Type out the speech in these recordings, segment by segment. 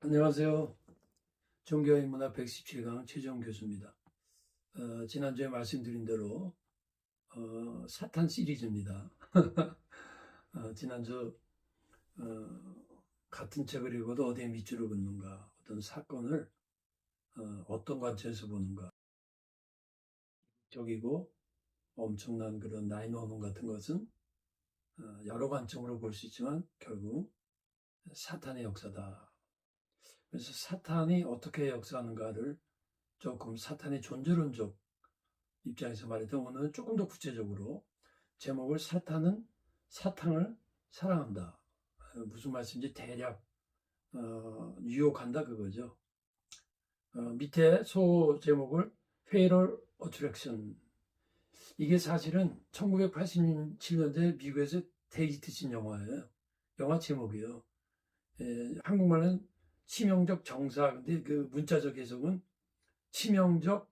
안녕하세요. 종교의 문화 117강 최정 교수입니다. 지난주에 말씀드린 대로 사탄 시리즈입니다. 지난주 같은 책을 읽어도 어디에 밑줄을 긋는가, 어떤 사건을 어떤 관점에서 보는가, 적이고 엄청난 그런 911 같은 것은 여러 관점으로 볼 수 있지만 결국 사탄의 역사다. 그래서 사탄이 어떻게 역사하는가를 조금 사탄의 존재론적 입장에서 말해도 오늘은 조금 더 구체적으로 제목을 사탄은 사탕을 사랑한다. 무슨 말씀인지 대략 유혹한다 그거죠. 밑에 소 제목을 Fatal Attraction. 이게 사실은 1987년대 미국에서 대히트 친 영화예요. 영화 제목이에요. 한국말은 치명적 정사. 근데 그 문자적 해석은 치명적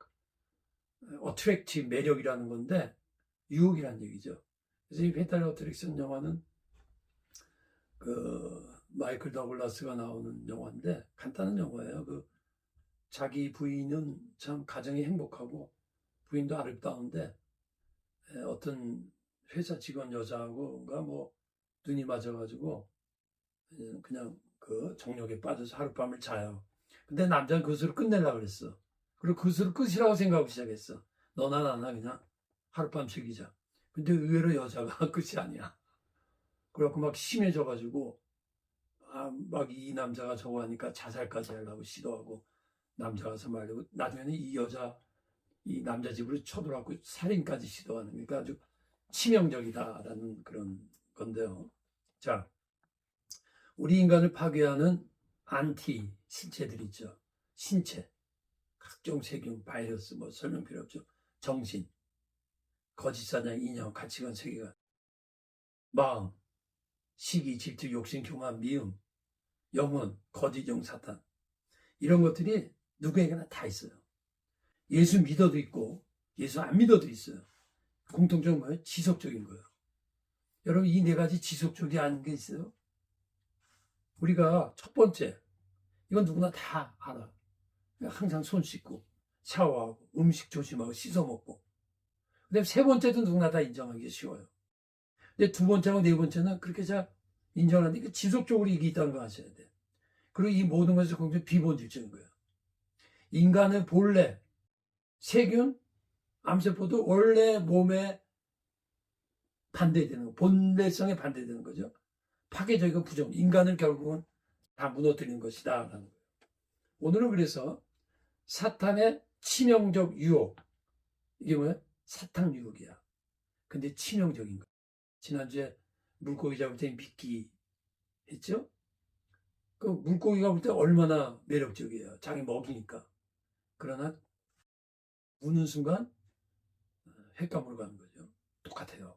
어트랙티브 매력이라는 건데 유혹이라는 얘기죠. 그래서 이 페탈 어트랙션 영화는 그 마이클 더글라스가 나오는 영화인데 간단한 영화예요. 그 자기 부인은 참 가정이 행복하고 부인도 아름다운데 어떤 회사 직원 여자하고가 뭐 눈이 맞아가지고 그냥 그 정욕에 빠져서 하룻밤을 자요. 근데 남자는 그것으로 끝내려고 그랬어. 그리고 그것으로 끝이라고 생각하고 시작했어. 너나 나나 그냥 하룻밤 즐기자. 근데 의외로 여자가 끝이 아니야. 그래갖고 막 심해져가지고 막 이 남자가 저거 하니까 자살까지 하려고 시도하고 남자가 서 말리고 나중에는 이 남자 집으로 쳐들어갖고 살인까지 시도하는, 그러니까 아주 치명적이다라는 그런 건데요. 자, 우리 인간을 파괴하는 안티 신체들 있죠. 신체, 각종 세균, 바이러스 뭐 설명 필요 없죠. 정신, 거짓 사냥, 인형, 가치관, 세계관, 마음, 시기, 질투, 욕심, 교만, 미움, 영혼, 거짓 영, 사탄, 이런 것들이 누구에게나 다 있어요. 예수 믿어도 있고 예수 안 믿어도 있어요. 공통점은 뭐예요? 지속적인 거예요. 여러분, 이 네 가지 지속적이 아닌 게 있어요. 우리가 첫 번째, 이건 누구나 다 알아. 항상 손 씻고 샤워하고 음식 조심하고 씻어 먹고. 근데 세 번째도 누구나 다 인정하기 쉬워요. 근데 두 번째하고 네 번째는 그렇게 잘 인정하는데 지속적으로 이게 있다는 거 아셔야 돼. 그리고 이 모든 것이 굉장히 비본질적인 거예요. 인간의 본래, 세균, 암세포도 원래 몸에 반대되는 거, 본래성에 반대되는 거죠. 파괴적이고 부정, 인간을 결국은 다 무너뜨리는 것이다 라는 거예요. 오늘은 그래서 사탄의 치명적 유혹, 이게 뭐야? 사탕 유혹이야. 근데 치명적인 거. 지난주에 물고기 잡을 때 미끼 했죠? 그 물고기가 볼 때 얼마나 매력적이에요. 자기 먹이니까. 그러나 무는 순간 횟감으로 가는 거죠. 똑같아요.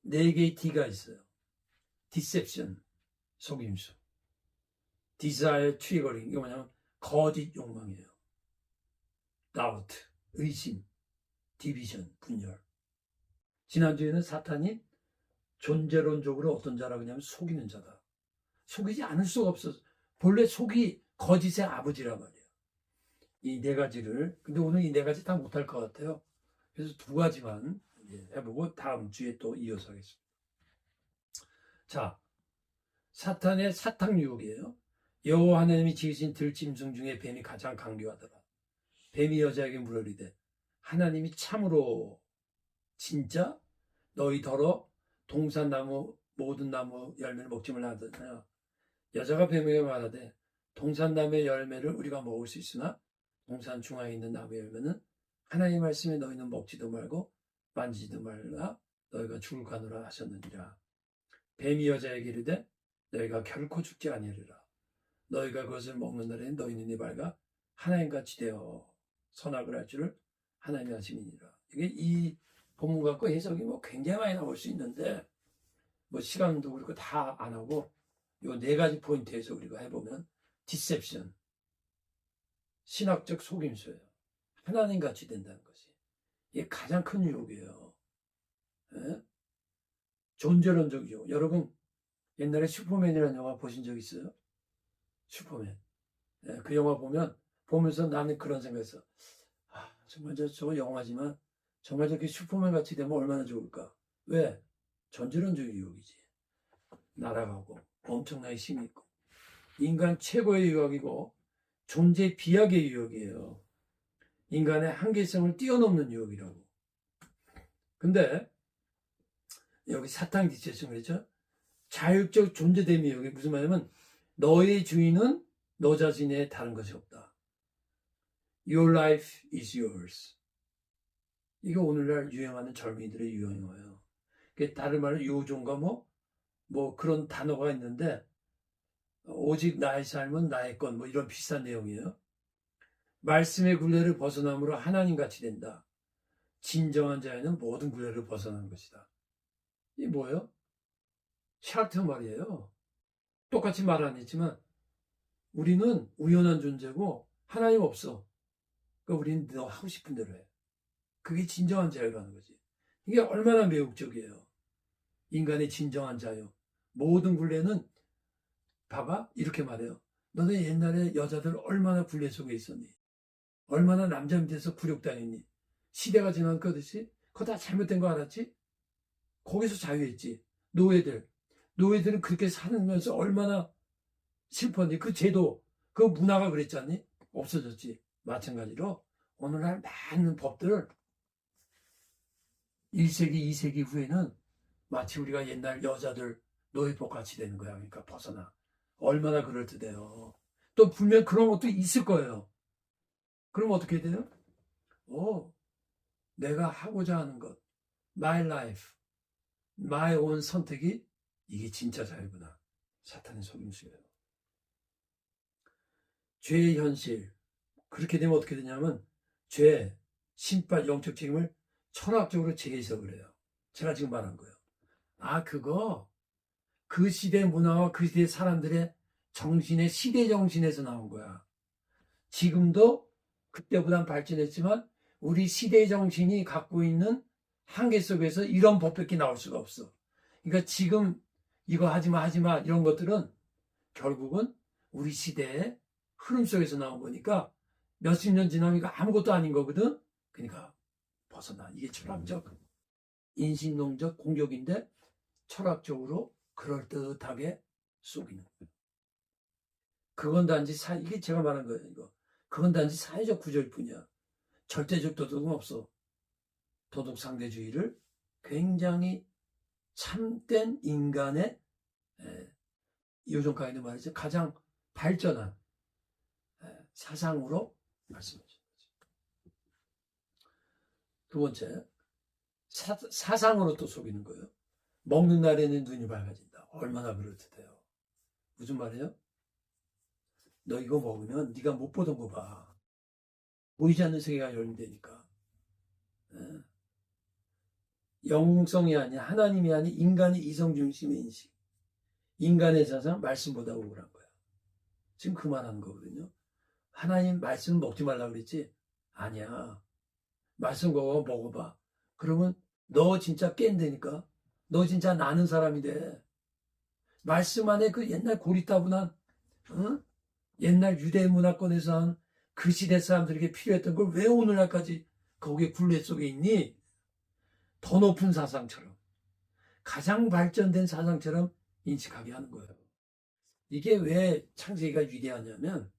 네 개의 D가 있어요. 디셉션, 속임수. 디자이어 트리거링, 이거 뭐냐면 거짓 욕망이에요. 다우트, 의심, 디비전, 분열. 지난주에는 사탄이 존재론적으로 어떤 자라고 하냐면 속이는 자다. 속이지 않을 수가 없어. 본래 속이 거짓의 아버지란 말이에요. 이 네 가지를. 근데 오늘 이 네 가지 다 못할 것 같아요. 그래서 두 가지만 해보고 다음 주에 또 이어서 하겠습니다. 자, 사탄의 사탕 유혹이에요. 여호와 하나님이 지으신 들짐승 중에 뱀이 가장 강교하더라. 뱀이 여자에게 물으리되 하나님이 참으로 진짜 너희더러 동산나무 모든 나무 열매를 먹지 말라 하더냐. 여자가 뱀에게 말하되 동산나무의 열매를 우리가 먹을 수 있으나 동산 중앙에 있는 나무 열매는 하나님의 말씀에 너희는 먹지도 말고 만지지도 말라 너희가 죽을 가노라 하셨느니라. 뱀이 여자에게 이르되 너희가 결코 죽지 아니하리라. 너희가 그것을 먹는 날에 너희 눈이 밝아 하나님같이 되어 선악을 할 줄을 하나님이 아심이니라. 이게 이 본문 갖고 해석이 뭐 굉장히 많이 나올 수 있는데 뭐 시간도 그렇고 다 안 하고 요 네 가지 포인트에서 우리가 해보면 디셉션, 신학적 속임수예요. 하나님같이 된다는 것이 이게 가장 큰 유혹이에요. 예? 존재론적 유혹. 여러분 옛날에 슈퍼맨이라는 영화 보신 적 있어요? 슈퍼맨. 예, 그 영화 보면서 나는 그런 생각했어. 정말 저거 영화지만 정말 저렇게 슈퍼맨 같이 되면 얼마나 좋을까. 왜? 전지론주의 유혹이지. 날아가고 엄청나게 힘이 있고 인간 최고의 유혹이고 존재 비약의 유혹이에요. 인간의 한계성을 뛰어넘는 유혹이라고. 근데 여기 사탄 기체성 그랬죠? 자율적 존재됨이 여기 무슨 말이냐면 너의 주인은 너 자신에 다른 것이 없다. Your life is yours. 이거 오늘날 유행하는 젊은이들의 유행어예요. 다른 말로 요종과 뭐 그런 단어가 있는데 오직 나의 삶은 나의 것 뭐 이런 비슷한 내용이에요. 말씀의 굴레를 벗어남으로 하나님같이 된다. 진정한 자에는 모든 굴레를 벗어나는 것이다. 이게 뭐예요? 샤르트 말이에요. 똑같이 말 안 했지만 우리는 우연한 존재고 하나님 없어. 그러니까 우리는 너 하고 싶은 대로 해. 그게 진정한 자유라는 거지. 이게 얼마나 매혹적이에요. 인간의 진정한 자유. 모든 굴레는 봐봐 이렇게 말해요. 너네 옛날에 여자들 얼마나 굴레 속에 있었니? 얼마나 남자 밑에서 굴욕당했니? 시대가 지난 거듯이 그거 다 잘못된 거 알았지? 거기서 자유했지. 노예들은 그렇게 살면서 얼마나 슬펐니? 그 제도, 그 문화가 그랬지 않니? 없어졌지. 마찬가지로 오늘날 많은 법들을 1세기, 2세기 후에는 마치 우리가 옛날 여자들 노예복 같이 되는 거야. 그러니까 벗어나. 얼마나 그럴듯해요. 또 분명 그런 것도 있을 거예요. 그럼 어떻게 돼요? 내가 하고자 하는 것, my life, my own 선택이 이게 진짜 자유구나. 사탄의 속임수예요. 죄의 현실. 그렇게 되면 어떻게 되냐면 죄, 심판, 영적 책임을 철학적으로 재해석을 해요. 제가 지금 말한 거예요. 그거 그 시대 문화와 그 시대 사람들의 정신의 시대 정신에서 나온 거야. 지금도 그때보단 발전했지만 우리 시대 정신이 갖고 있는 한계 속에서 이런 법밖에 나올 수가 없어. 그러니까 지금 이거 하지마 이런 것들은 결국은 우리 시대의 흐름 속에서 나온 거니까 몇십 년 지나면 이거 아무것도 아닌 거거든. 그러니까 벗어나. 이게 철학적, 인신론적 공격인데 철학적으로 그럴듯하게 속이는 거예요. 그건 단지 이게 제가 말한 거예요. 이거. 그건 단지 사회적 구조일 뿐이야. 절대적 도덕은 없어. 도덕 상대주의를 굉장히 참된 인간의 요즘까지도 말이죠. 가장 발전한 사상으로 말씀하신 거죠. 두 번째, 사상으로 또 속이는 거예요. 먹는 날에는 눈이 밝아진다. 얼마나 그럴듯해요. 무슨 말이에요? 너 이거 먹으면 네가 못 보던 거 봐. 보이지 않는 세계가 열린다니까. 영성이 아니야. 하나님이 아닌 인간의 이성 중심의 인식. 인간의 사상 말씀보다 우월한 거야. 지금 그 말하는 거거든요. 하나님 말씀 먹지 말라고 그랬지? 아니야. 말씀 먹어봐. 그러면 너 진짜 깬다니까. 너 진짜 나는 사람이 돼. 말씀 안에 그 옛날 고리타분한 옛날 유대 문화권에서 한 그 시대 사람들에게 필요했던 걸 왜 오늘날까지 거기에 굴레 속에 있니? 더 높은 사상처럼 가장 발전된 사상처럼 인식하게 하는 거예요. 이게 왜 창세기가 위대하냐면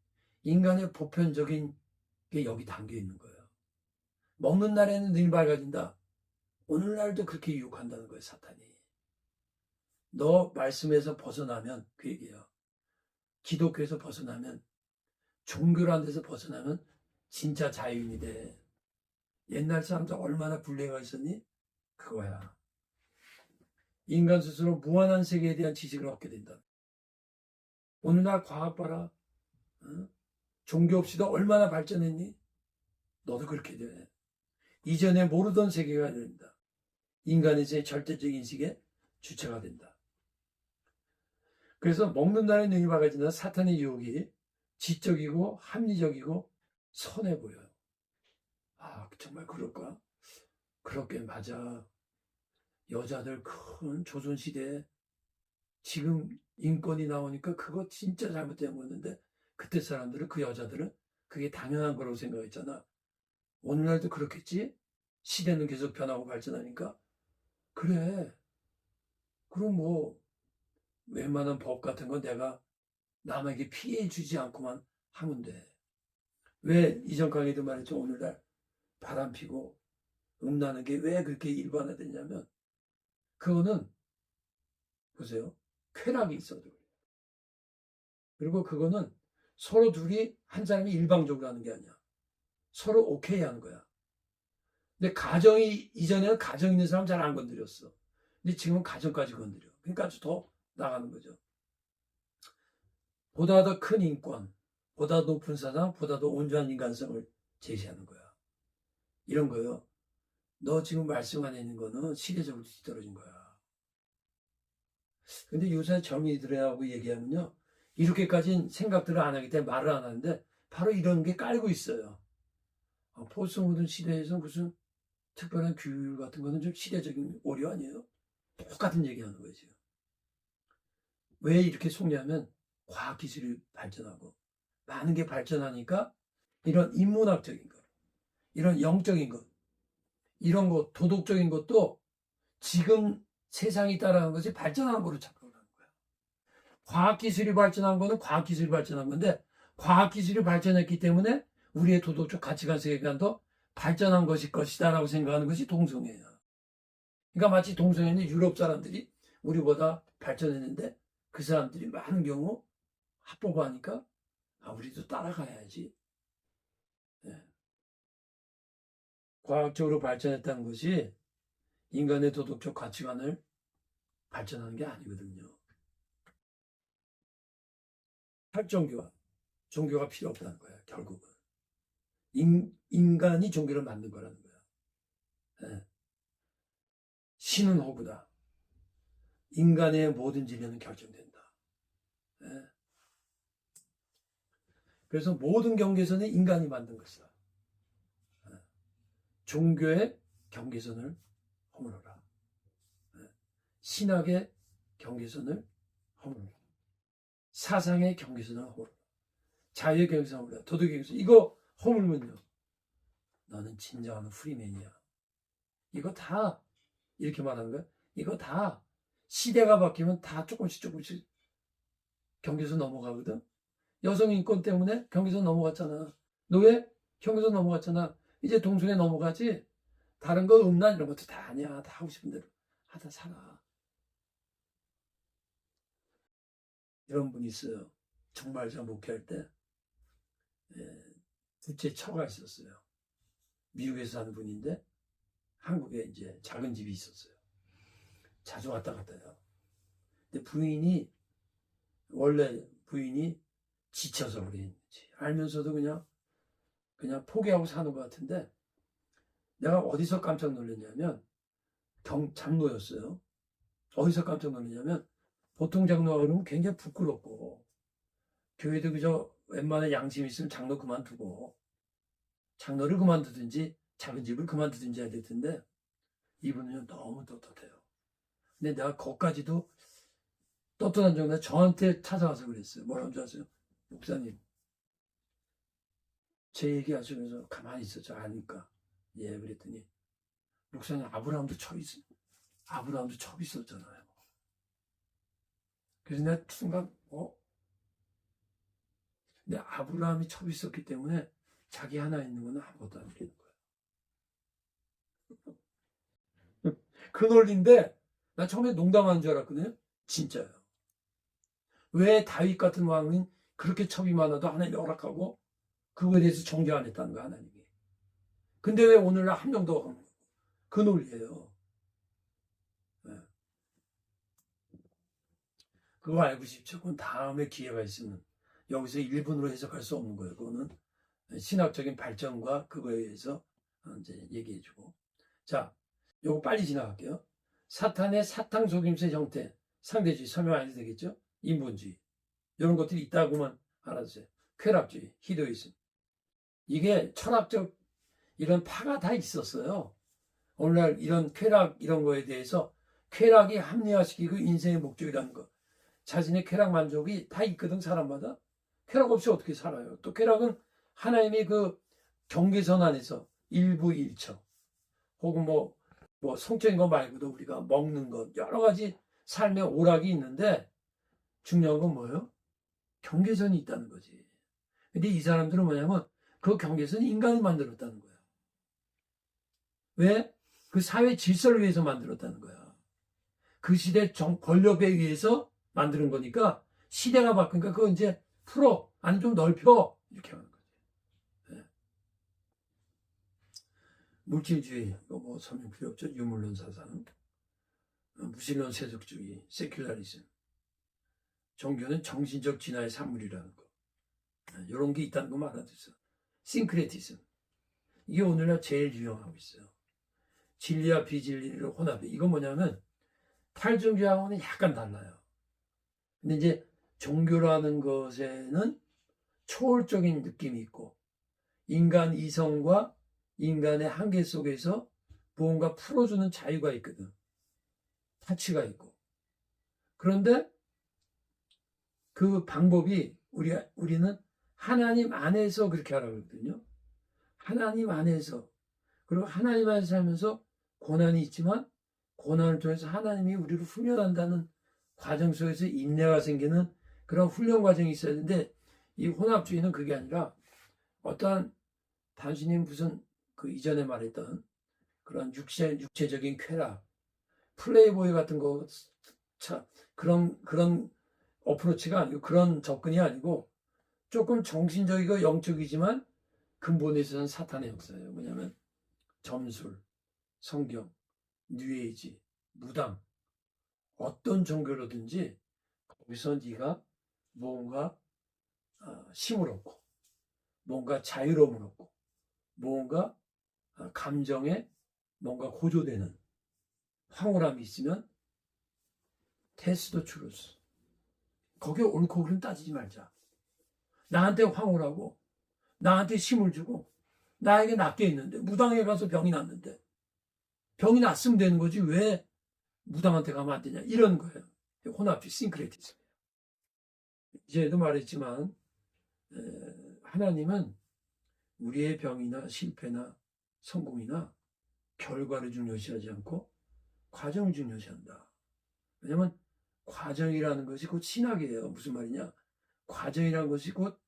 인간의 보편적인 게 여기 담겨 있는 거예요. 먹는 날에는 눈이 밝아진다. 오늘날도 그렇게 유혹한다는 거예요, 사탄이. 너 말씀에서 벗어나면 그 얘기예요. 기독교에서 벗어나면 종교라는 데서 벗어나면 진짜 자유인이 돼. 옛날 사람들 얼마나 굴레가 있었니? 그거야. 인간 스스로 무한한 세계에 대한 지식을 얻게 된다. 오늘날 과학 봐라. 종교 없이도 얼마나 발전했니? 너도 그렇게 돼. 이전에 모르던 세계가 된다. 인간의 절대적 인식의 주체가 된다. 그래서 먹는 날에 눈이 밝아진다. 사탄의 유혹이 지적이고 합리적이고 선해 보여요. 정말 그럴까? 그렇게 맞아. 여자들 큰 조선시대에 지금 인권이 나오니까 그거 진짜 잘못된 거였는데 그때 사람들은, 그 여자들은 그게 당연한 거라고 생각했잖아. 오늘날도 그렇겠지? 시대는 계속 변하고 발전하니까. 그래. 그럼 뭐 웬만한 법 같은 건 내가 남에게 피해 주지 않고만 하면 돼. 왜 이전 강의도 말했죠. 오늘날 바람 피고 음나는 게 왜 그렇게 일반화됐냐면 그거는 보세요. 쾌락이 있어도 그래요. 그리고 그거는 서로 둘이 한 사람이 일방적으로 하는 게 아니야. 서로 오케이 하는 거야. 근데 가정이, 이전에는 가정 있는 사람 잘 안 건드렸어. 근데 지금은 가정까지 건드려. 그러니까 아주 더 나가는 거죠. 보다 더 큰 인권, 보다 높은 사상, 보다 더 온전한 인간성을 제시하는 거야. 이런 거요. 너 지금 말씀 안에 있는 거는 시대적으로 뒤떨어진 거야. 근데 요새 젊은이들하고 얘기하면요. 이렇게까지는 생각들을 안 하기 때문에 말을 안 하는데 바로 이런 게 깔고 있어요. 포스트 모던 시대에서 무슨 특별한 규율 같은 거는 좀 시대적인 오류 아니에요? 똑같은 얘기하는 거예요, 지금. 왜 이렇게 속냐면 과학기술이 발전하고 많은 게 발전하니까 이런 인문학적인 것, 이런 영적인 것, 이런 것, 도덕적인 것도 지금 세상이 따라가는 것이 발전하는 거로 착각을 하는 거야. 과학기술이 발전한 거는 과학기술이 발전한 건데 과학기술이 발전했기 때문에 우리의 도덕적 가치관 세계관도 발전한 것일 것이다라고 생각하는 것이 동성애야. 그러니까 마치 동성애는 유럽 사람들이 우리보다 발전했는데 그 사람들이 많은 경우 합법화하니까 우리도 따라가야지. 네. 과학적으로 발전했다는 것이 인간의 도덕적 가치관을 발전하는 게 아니거든요. 종교가 필요 없다는 거야, 결국은. 인간이 종교를 만든 거라는 거야. 네. 신은 허구다. 인간의 모든 진리는 결정된다. 네. 그래서 모든 경계선은 인간이 만든 것이다. 네. 종교의 경계선을 허물어라. 네. 신학의 경계선을 허물어라. 사상의 경계선을 허물어라. 자유의 경계선을 허물어라. 도덕의 경계선. 이거 허물면요. 너는 진정한 프리맨이야. 이거 다 이렇게 말하는 거야. 이거 다 시대가 바뀌면 다 조금씩 경계선 넘어가거든. 여성 인권 때문에 경계선 넘어갔잖아. 너 왜? 경계선 넘어갔잖아. 이제 동성애 넘어가지. 다른 거 음란 이런 것도 다 아니야. 다 하고 싶은 대로 하다 살아. 이런 분이 있어요. 정말 제가 목회할 때 둘째 처가 있었어요. 미국에서 사는 분인데 한국에 이제 작은 집이 있었어요. 자주 왔다 갔다 해요. 근데 원래 부인이 지쳐서 그랬는지 알면서도 그냥 포기하고 사는 것 같은데 내가 어디서 깜짝 놀랐냐면 장로였어요. 어디서 깜짝 놀랐냐면 보통 장로가 그러면 굉장히 부끄럽고 교회도 그저 웬만한 양심 있으면 장로 그만두고 장로를 그만두든지 작은 집을 그만두든지 해야 될 텐데 이분은 너무 떳떳해요. 근데 내가 거기까지도 떳떳한 정도에 저한테 찾아와서 그랬어요. 뭐라고 줄 아세요? 목사님, 제 얘기 하시면서 가만히 있었죠. 아니까. 예, 그랬더니 목사님 아브라함도 첩 있었잖아요. 그래서 내가 순간 근데 아브라함이 첩 있었기 때문에 자기 하나 있는 건 아무것도 안 되는 거예요. 그 논리인데 나 처음에 농담하는 줄 알았거든요. 진짜요. 왜 다윗 같은 왕은 그렇게 첩이 많아도 하나님이 허락하고 그거에 대해서 정죄 안 했다는 거야, 하나님이. 근데 왜 오늘날 한 명도 없는 거고. 그 논리예요. 네. 그거 알고 싶죠? 그건 다음에 기회가 있으면 여기서 1분으로 해석할 수 없는 거예요. 그거는 신학적인 발전과 그거에 의해서 이제 얘기해주고. 자, 요거 빨리 지나갈게요. 사탄의 사탕 속임수의 형태, 상대주의 설명 안 해도 되겠죠? 인본주의 이런 것들이 있다고만 알아주세요. 쾌락주의, 히도이즘 이게 철학적 이런 파가 다 있었어요. 오늘날 이런 쾌락 이런 거에 대해서 쾌락이 합리화시키고 인생의 목적이라는 거 자신의 쾌락 만족이 다 있거든. 사람마다 쾌락 없이 어떻게 살아요? 또 쾌락은 하나님이 그 경계선 안에서 일부 일처 혹은 뭐 성적인 거 말고도 우리가 먹는 것 여러 가지 삶의 오락이 있는데 중요한 건 뭐예요? 경계선이 있다는 거지. 근데 이 사람들은 뭐냐면 그 경계선이 인간이 만들었다는 거야. 왜? 그 사회 질서를 위해서 만들었다는 거야. 그 시대 권력에 의해서 만드는 거니까 시대가 바뀌니까 그거 이제 풀어. 아니 좀 넓혀. 이렇게 하는 거지. 네. 물질주의, 이거 뭐 설명 필요 없죠. 유물론 사상, 무신론 세속주의, 세큘라리즘. 종교는 정신적 진화의 산물이라는 거. 이런 게 있다는 거 알아두세요. 싱크레티즘. 이게 오늘날 제일 유행하고 있어요. 진리와 비진리를 혼합해. 이건 뭐냐면 탈종교하고는 약간 달라요. 근데 이제 종교라는 것에는 초월적인 느낌이 있고 인간 이성과 인간의 한계 속에서 무언가 풀어주는 자유가 있거든. 타치가 있고. 그런데 그 방법이 우리는 하나님 안에서 그렇게 하라고 그러거든요. 하나님 안에서. 그리고 하나님 안에서 살면서 고난이 있지만 고난을 통해서 하나님이 우리를 훈련한다는 과정 속에서 인내가 생기는 그런 훈련 과정이 있어야 되는데 이 혼합주의는 그게 아니라 어떠한 단순히 무슨 그 이전에 말했던 그런 육체적인 쾌락, 플레이보이 같은 거, 그런 어프로치가 아니고 그런 접근이 아니고 조금 정신적이고 영적이지만 근본에서는 사탄의 역사예요. 뭐냐면 점술, 성경, 뉴에이지, 무당, 어떤 종교로든지 거기서 네가 뭔가 힘을 얻고 뭔가 자유로움을 얻고 뭔가 감정에 뭔가 고조되는 황홀함이 있으면 테스도 추루스. 거기에 옳고 그름 따지지 말자. 나한테 황홀하고 나한테 힘을 주고 나에게 낫게 있는데 무당에 가서 병이 났는데 병이 났으면 되는 거지 왜 무당한테 가면 안 되냐 이런 거예요. 혼합주의 싱크레티즘. 이제도 말했지만 하나님은 우리의 병이나 실패나 성공이나 결과를 중요시하지 않고 과정을 중요시한다. 왜냐하면 과정이라는 것이 곧 신학이에요. 무슨 말이냐? 과정이라는 것이 곧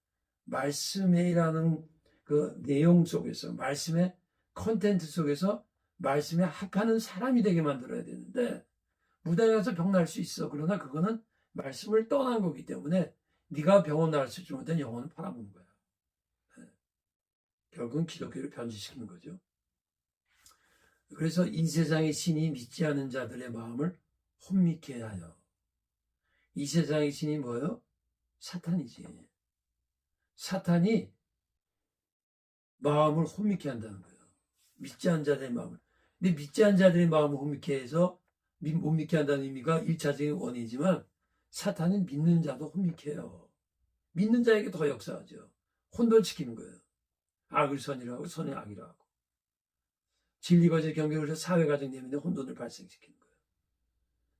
말씀이라는 그 내용 속에서 말씀의 컨텐츠 속에서 말씀에 합하는 사람이 되게 만들어야 되는데 무당에 가서 병 날 수 있어. 그러나 그거는 말씀을 떠난 거기 때문에 네가 병원 나을 수 있지 못한 영혼은 팔아먹는 거야. 결국은 기독교를 변질시키는 거죠. 그래서 이 세상의 신이 믿지 않은 자들의 마음을 혼미케 하여. 이 세상의 신이 뭐예요? 사탄이지. 사탄이 마음을 혼미케 한다는 거예요. 믿지 않은 자들의 마음을. 근데 믿지 않은 자들의 마음을 혼미케 해서 못 믿게 한다는 의미가 1차적인 원인이지만 사탄은 믿는 자도 혼미케 해요. 믿는 자에게 더 역사하죠. 혼돈시키는 거예요. 악을 선이라고 선을 악이라고 하고. 진리가 제 경계를 해서 사회가정 내면에 혼돈을 발생시키는 거예요.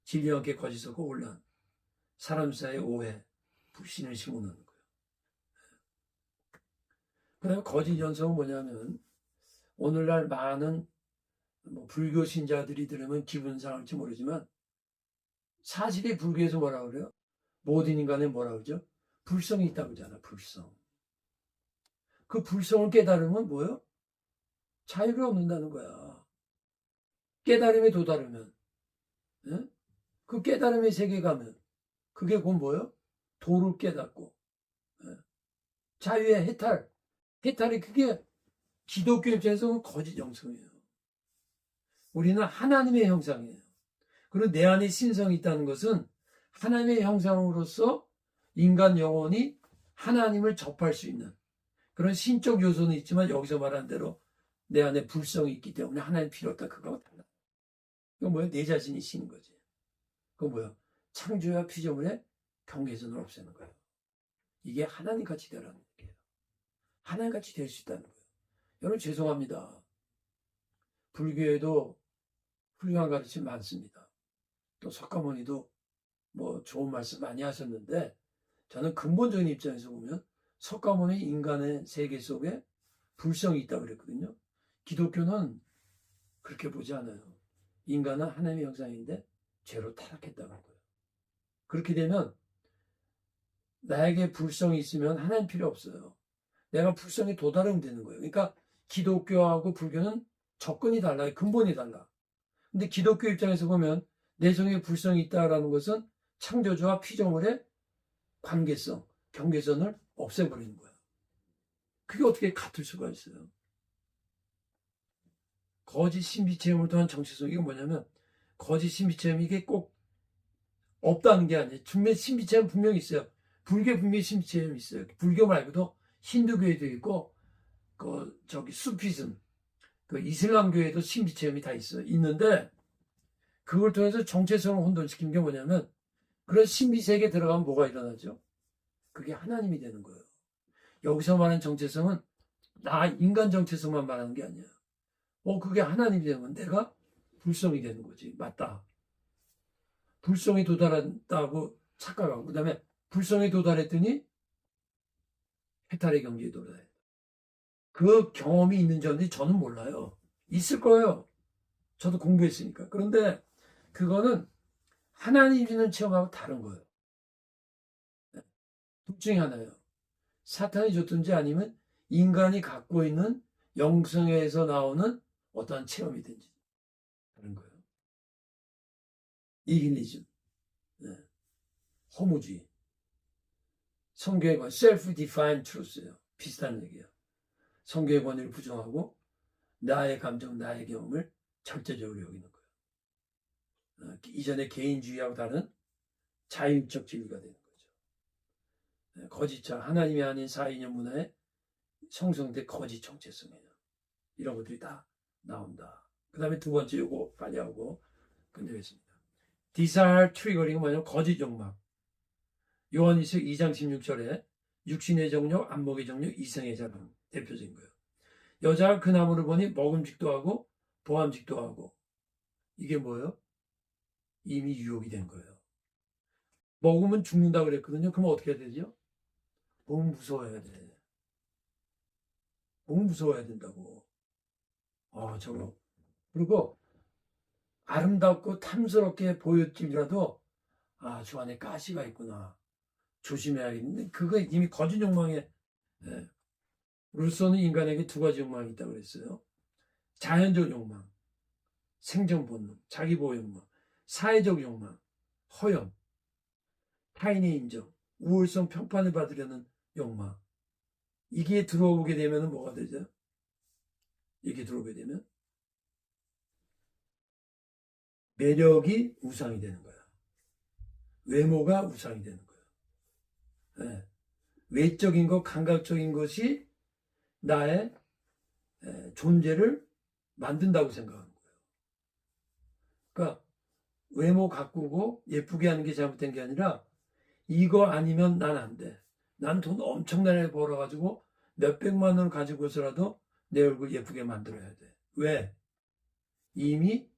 진리와 함께 거짓하고 혼란, 사람 사이의 오해, 불신을 심어놓는 거예요. 그다음에 거짓 연성은 뭐냐면 오늘날 많은 불교 신자들이 들으면 기분 상할지 모르지만 사실이 불교에서 뭐라고 그래요? 모든 인간에 뭐라 그러죠? 불성이 있다고 하잖아. 불성. 그 불성을 깨달으면 뭐예요? 자유를 얻는다는 거야. 깨달음에 도달하면. 예? 그 깨달음의 세계 가면 그게 곧 뭐예요? 도를 깨닫고 예? 자유의 해탈. 해탈이 그게 기독교 입장에서는 거짓 영성이에요. 우리는 하나님의 형상이에요. 그리고 내 안에 신성이 있다는 것은 하나님의 형상으로서 인간 영혼이 하나님을 접할 수 있는 그런 신적 요소는 있지만 여기서 말한 대로 내 안에 불성이 있기 때문에 하나님 필요 없다. 그거하고 달라. 그건 뭐야? 내 자신이 신인 거지. 그건 뭐야? 창조와 피조물의 경계선을 없애는 거예요. 이게 하나님같이 되라는 얘기예요. 하나님같이 될 수 있다는 거예요. 여러분 죄송합니다. 불교에도 훌륭한 가르침 많습니다. 또 석가모니도 뭐 좋은 말씀 많이 하셨는데 저는 근본적인 입장에서 보면 석가모니 인간의 세계 속에 불성이 있다고 그랬거든요. 기독교는 그렇게 보지 않아요. 인간은 하나님의 형상인데 죄로 타락했다는 거예요. 그렇게 되면 나에게 불성이 있으면 하나님 필요 없어요. 내가 불성에 도달하면 되는 거예요. 그러니까 기독교하고 불교는 접근이 달라요. 근본이 달라. 근데 기독교 입장에서 보면 내 성에 불성이 있다라는 것은 창조주와 피조물의 관계성, 경계선을 없애버리는 거예요. 그게 어떻게 같을 수가 있어요? 거짓 신비 체험을 통한 정체성, 이건 뭐냐면 거짓 신비 체험, 이게 꼭 없다는 게 아니에요. 분명히 신비 체험 분명히 있어요. 불교 분명히 신비 체험이 있어요. 불교 말고도 힌두교에도 있고 수피즘, 이슬람교에도 신비 체험이 다 있어요. 있는데 그걸 통해서 정체성을 혼돈시키는 게 뭐냐면 그런 신비 세계에 들어가면 뭐가 일어나죠? 그게 하나님이 되는 거예요. 여기서 말하는 정체성은 나 인간 정체성만 말하는 게 아니야. 그게 하나님이 되면 내가 불성이 되는 거지. 맞다. 불성이 도달한다고 착각하고, 그 다음에 불성에 도달했더니 해탈의 경지에 도달해. 그 경험이 있는지 없는지 저는 몰라요. 있을 거예요. 저도 공부했으니까. 그런데 그거는 하나님이 주는 체험하고 다른 거예요. 둘 중에 하나예요. 사탄이 줬든지 아니면 인간이 갖고 있는 영성에서 나오는 어떠한 체험이든지 다른 거예요. 이힐리즘, 네. 허무주의, 성경의 권, self-defined truth예요. 비슷한 얘기예요. 성경의 권위를 부정하고 나의 감정, 나의 경험을 절대적으로 여기는 거예요. 이전에 개인주의하고 다른 자율적 진리가 되는 거죠. 거짓자, 하나님이 아닌 사이념 문화에 형성된 거짓 정체성이에요. 이런 것들이 다 나온다. 그 다음에 두 번째 요거 빨리 하고 끝내겠습니다. desire triggering은 뭐냐면 거짓 욕망. 요한일서 2장 16절에 육신의 정욕, 안목의 정욕, 이성의 자랑 대표적인 거예요. 여자가 그 나무를 보니 먹음직도 하고 보암직도 하고, 이게 뭐예요? 이미 유혹이 된 거예요. 먹으면 죽는다고 그랬거든요. 그럼 어떻게 해야 되죠? 몸 무서워야 돼. 몸 무서워야 된다고. 저거. 그리고 아름답고 탐스럽게 보였지라도 저 안에 가시가 있구나. 조심해야겠는데 그거 이미 거짓 욕망에, 루소는 인간에게 두 가지 욕망이 있다고 그랬어요. 자연적 욕망, 생존 본능, 자기 보호 욕망, 사회적 욕망, 허영, 타인의 인정, 우월성 평판을 받으려는 욕망. 이게 들어오게 되면 뭐가 되죠? 이게 들어오게 되면 매력이 우상이 되는 거야. 외모가 우상이 되는 거야. 네. 외적인 것, 감각적인 것이 나의 존재를 만든다고 생각하는 거예요. 그러니까 외모 가꾸고 예쁘게 하는 게 잘못된 게 아니라 이거 아니면 난 안 돼. 난 돈 엄청나게 벌어가지고 몇백만 원 가지고서라도 내 얼굴 예쁘게 만들어야 돼. 왜? 이미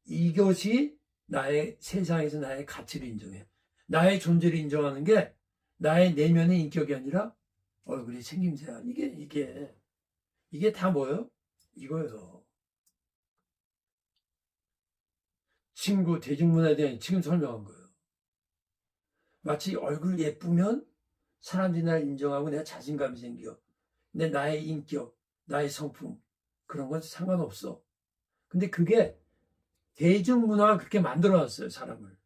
이것이 나의 세상에서 나의 가치를 인정해. 나의 존재를 인정하는 게 나의 내면의 인격이 아니라 얼굴의 생김새야. 이게 다 뭐예요? 이거예요. 친구, 대중문화에 대한 지금 설명한 거예요. 마치 얼굴 예쁘면 사람들이 날 인정하고 내가 자신감이 생겨. 근데 나의 인격, 나의 성품, 그런 건 상관없어. 근데 그게 대중문화가 그렇게 만들어놨어요, 사람을.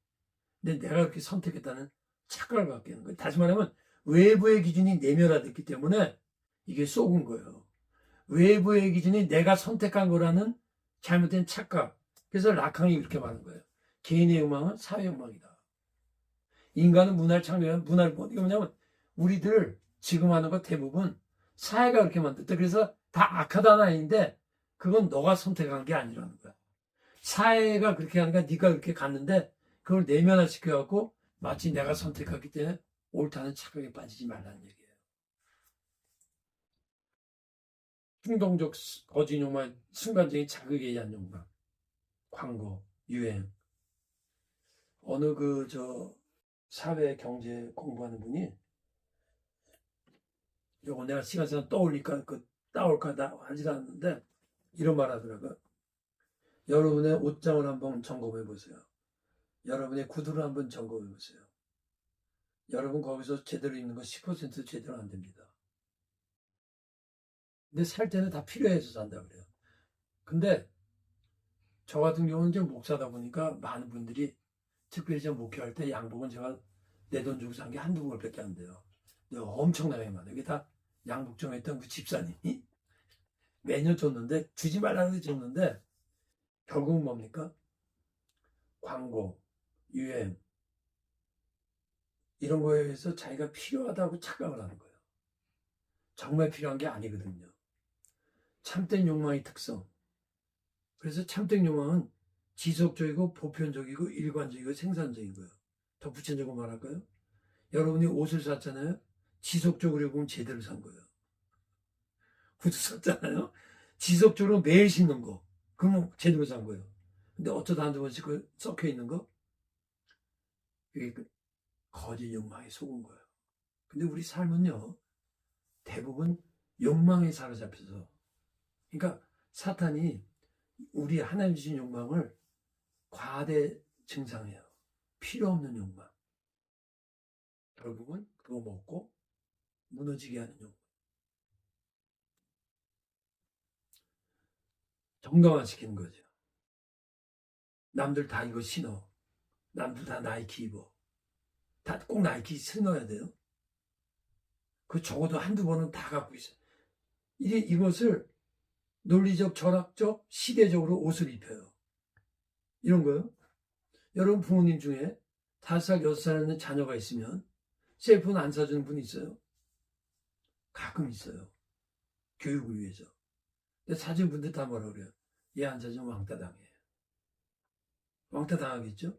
근데 내가 그렇게 선택했다는 착각을 갖게 하는 거예요. 다시 말하면 외부의 기준이 내면화됐기 때문에 이게 쏘은 거예요. 외부의 기준이 내가 선택한 거라는 잘못된 착각. 그래서 라캉이 이렇게 말하는 거예요. 개인의 욕망은 사회 욕망이다. 인간은 문화를 창조한 문화를 이거 뭐냐면 우리들 지금 하는 거 대부분 사회가 그렇게 만들었다. 그래서 다 악하다는 아닌데 그건 너가 선택한 게 아니라는 거야. 사회가 그렇게 하니까 네가 그렇게 갔는데 그걸 내면화 시켜갖고 마치 내가 선택했기 때문에 옳다는 착각에 빠지지 말라는 얘기예요. 충동적 거짓 욕망, 순간적인 자극에 의한 욕망, 광고, 유행. 어느 사회 경제 공부하는 분이 요거 내가 시간 지나 떠올릴까, 따올까, 하지 않았는데, 이런 말 하더라고요. 여러분의 옷장을 한번 점검해 보세요. 여러분의 구두를 한번 점검해 보세요. 여러분 거기서 제대로 입는 거 10% 제대로 안 됩니다. 근데 살 때는 다 필요해서 산다 그래요. 근데 저 같은 경우는 좀 목사다 보니까 많은 분들이 특별히 저 목회할 때 양복은 제가 내 돈 주고 산 게 한두 벌밖에 안 돼요. 근데 엄청나게 많아요. 이게 다 양복점 했던 그 집사님이 매년 줬는데, 주지 말라고 줬는데, 결국은 뭡니까? 광고, 유행, 이런 거에 의해서 자기가 필요하다고 착각을 하는 거예요. 정말 필요한 게 아니거든요. 참된 욕망의 특성. 그래서 참된 욕망은 지속적이고 보편적이고 일관적이고 생산적인 거예요. 더 구체적으로 말할까요? 여러분이 옷을 샀잖아요. 지속적으로 입으면 제대로 산 거예요. 구두 샀잖아요. 지속적으로 매일 신는 거. 그러면 제대로 산 거예요. 근데 어쩌다 한두 번씩 썩혀 있는 거? 그게 거짓 욕망에 속은 거예요. 근데 우리 삶은요, 대부분 욕망에 사로잡혀서, 그러니까 사탄이 우리 하나님 주신 욕망을 과대 증상해요. 필요 없는 욕망. 결국은 그거 먹고 무너지게 하는 욕망. 정당화시키는 거죠. 남들 다 이거 신어. 남들 다 나이키 입어. 다 꼭 나이키 신어야 돼요. 그 적어도 한두 번은 다 갖고 있어요. 이것을 논리적, 철학적, 시대적으로 옷을 입혀요. 이런 거요. 여러분 부모님 중에 5살, 6살 있는 자녀가 있으면 셀폰 안 사주는 분 있어요? 가끔 있어요. 교육을 위해서. 근데 사준 분들 다 뭐라 그래요? 얘 안 사주면 왕따 당해. 왕따 당하겠죠?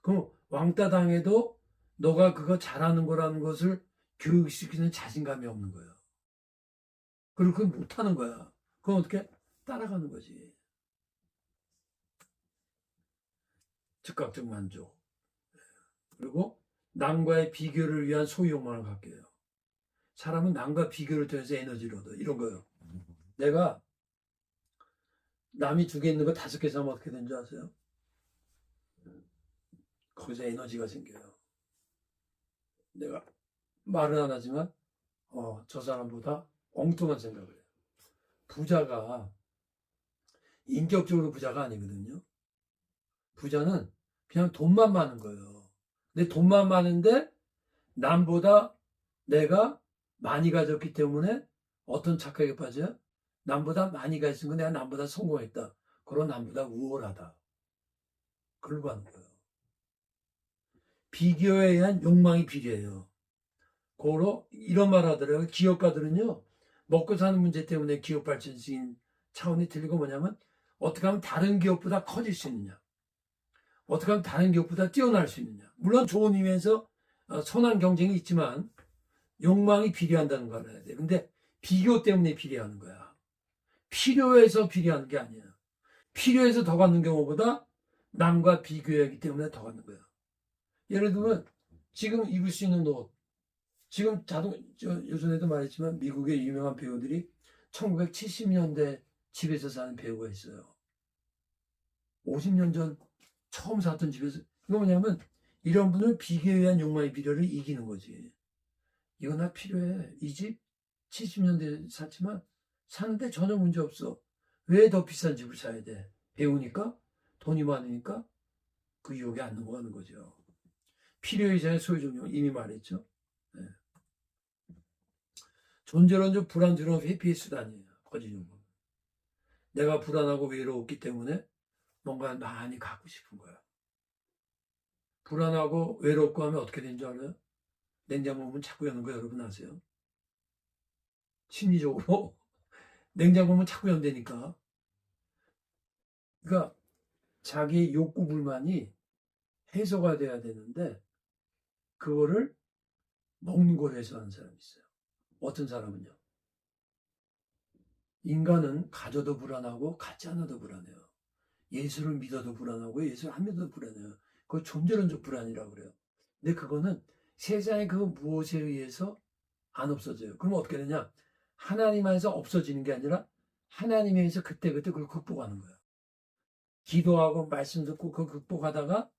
그럼 왕따 당해도 너가 그거 잘하는 거라는 것을 교육시키는 자신감이 없는 거예요. 그리고 그걸 못하는 거야. 그럼 어떻게? 따라가는 거지. 즉각적 만족. 그리고 남과의 비교를 위한 소유욕망을 갖게 해요. 사람은 남과 비교를 통해서 에너지를 얻어. 이런 거예요. 내가 남이 2개 있는 거 5개 사면 어떻게 되는 줄 아세요? 거기서 에너지가 생겨요. 내가 말은 안 하지만 저 사람보다 엉뚱한 생각을 해요. 부자가 인격적으로 부자가 아니거든요. 부자는 그냥 돈만 많은 거예요. 근데 돈만 많은데 남보다 내가 많이 가졌기 때문에 어떤 착각에 빠져요? 남보다 많이 가진 건 내가 남보다 성공했다. 그럼 남보다 우월하다. 그러고 하는 거예요. 비교에 의한 욕망이 필요해요. 그거로 이런 말 하더라고요. 기업가들은요, 먹고 사는 문제 때문에 기업 발전적인 차원이 들리고 뭐냐면, 어떻게 하면 다른 기업보다 커질 수 있느냐. 어떻게 하면 다른 기업보다 뛰어날 수 있느냐. 물론 좋은 의미에서 선한 경쟁이 있지만, 욕망이 비례한다는 걸 알아야 돼. 근데 비교 때문에 비례하는 거야. 필요해서 비례하는 게 아니야. 필요해서 더 갖는 경우보다 남과 비교하기 때문에 더 갖는 거야. 예를 들면, 지금 입을 수 있는 옷, 지금 요즘에도 말했지만 미국의 유명한 배우들이 1970년대 집에서 사는 배우가 있어요. 50년 전 처음 살던 집에서. 이거 뭐냐면 이런 분을 비교에 의한 욕망의 비례를 이기는 거지. 이거 나 필요해. 이 집 70년대 샀지만 사는데 전혀 문제 없어. 왜 더 비싼 집을 사야 돼? 배우니까? 돈이 많으니까? 그 유혹에 안 넘어가는 거죠. 필요이자의 소유종용 이미 말했죠. 네. 존재론적 불안주는 회피의 수단이에요. 거짓 욕망. 내가 불안하고 외로웠기 때문에 뭔가 많이 갖고 싶은 거야. 불안하고 외롭고 하면 어떻게 되는 줄 알아요? 냉장고 문 자꾸 여는 거 여러분 아세요? 심리적으로 냉장고 문 자꾸 연다니까. 그러니까 자기 욕구 불만이 해소가 돼야 되는데 그거를 먹는 걸로 해소하는 사람이 있어요. 어떤 사람은요. 인간은 가져도 불안하고 갖지 않아도 불안해요. 예수를 믿어도 불안하고 예수를 안 믿어도 불안해요. 그거 존재론적 불안이라고 그래요. 근데 그거는 세상의 그 무엇에 의해서 안 없어져요. 그럼 어떻게 되냐? 하나님 안에서 없어지는 게 아니라 하나님에 의해서 그때그때 그걸 극복하는 거예요. 기도하고 말씀 듣고 그걸 극복하다가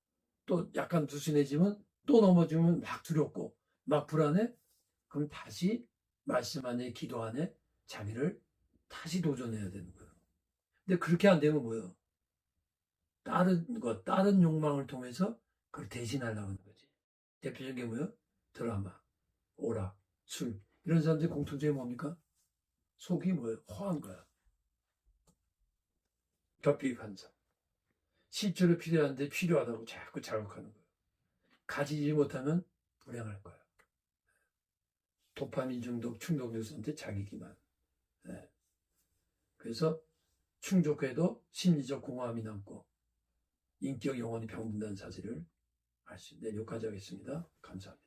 또 약간 느슨해지면 또 넘어지면 막 두렵고 막 불안해? 그럼 다시 말씀 안에 기도 안에 자기를 다시 도전해야 되는 거예요. 근데 그렇게 안 되면 뭐예요? 다른 욕망을 통해서 그걸 대신하려고 하는 거지. 대표적인 게 뭐예요? 드라마, 오락, 술. 이런 사람들의 공통점이 뭡니까? 속이 뭐예요? 허한 거야. 격비 반사. 실제로 필요한데 필요하다고 자꾸 자극하는 거예요. 가지지 못하면 불행할 거야. 도파민 중독, 충동 요소한테 자기 기만. 네. 그래서 충족해도 심리적 공허함이 남고 인격 영혼이 병든다는 사실을 알 수 있는데 여기까지 하겠습니다. 감사합니다.